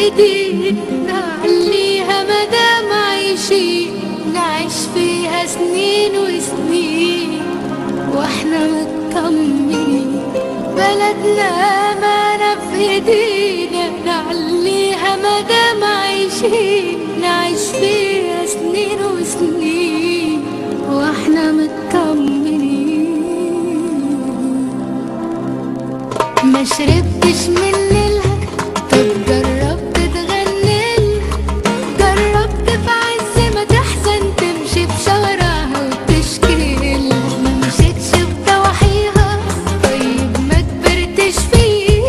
ايدينا نعليها مدام عايشين، نعيش فيها سنين وسنين واحنا مطمنين. بلدنا امانة في ايدينا نعليها مدام عايشين، نعيش فيها سنين وسنين واحنا مطمنين. ما شربتش من نيلها، طب جربت تغني لها؟ جربت في عز ما تحزن تمشي في شوارعها وتشكي لها؟ ما مشيتش بضواحيها، طيب ما كبرتش فيه؟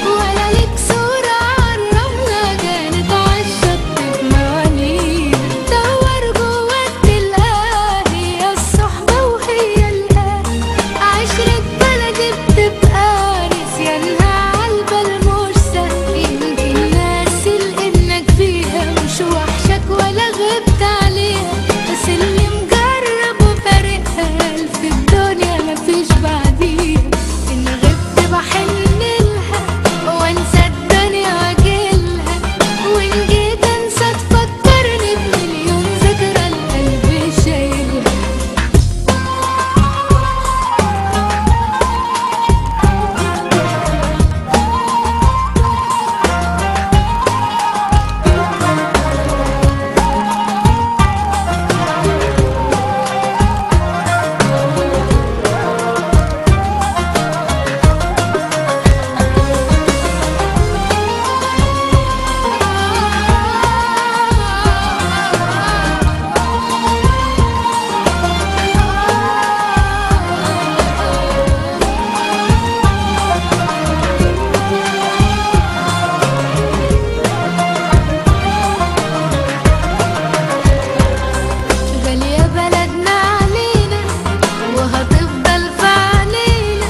ولا ليك صورة عالرملة كانت عالشط بموانيها؟ دور جواك تلقاها، هي الصحبة وهي الأهل. عشرة بلدي بتبقى نسيانها عالبال مش سهل. يمكن ناسي لإنك فيها مش وحشك ولا غبت عليها، بس اللي مجرب وفارقها في الدنيا مفيش بعديها. إن غبت بحنلها وانسى الدنيا واجيلها، وإن جيت انسى تفكرني بمليون ذكرى القلب شايلها. غالية بلدنا علينا وهتفضل في عينينا،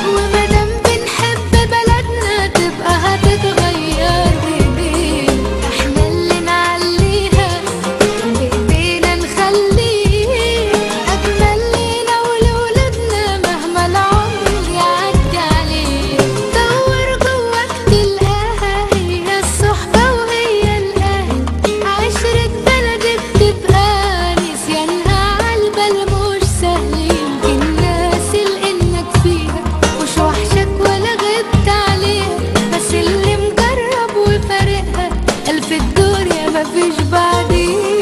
ومادام بنحب بلدنا تبقى هتتغير بايدينا. احنا اللي نعليها بايدينا نخليه اجمل لينا ولولادنا مهما العمر يعدي عليه. دور جواك تلقاها، هي الصحبة وهي الاهل. عشرة بلدي بتبقى نسيانها عالبال مش سهل. يمكن ناسي لإنك فيها مش وحشك ولا غبت عليها، بس اللي مجرب وفارقها ألف الدنيا مفيش بعديها.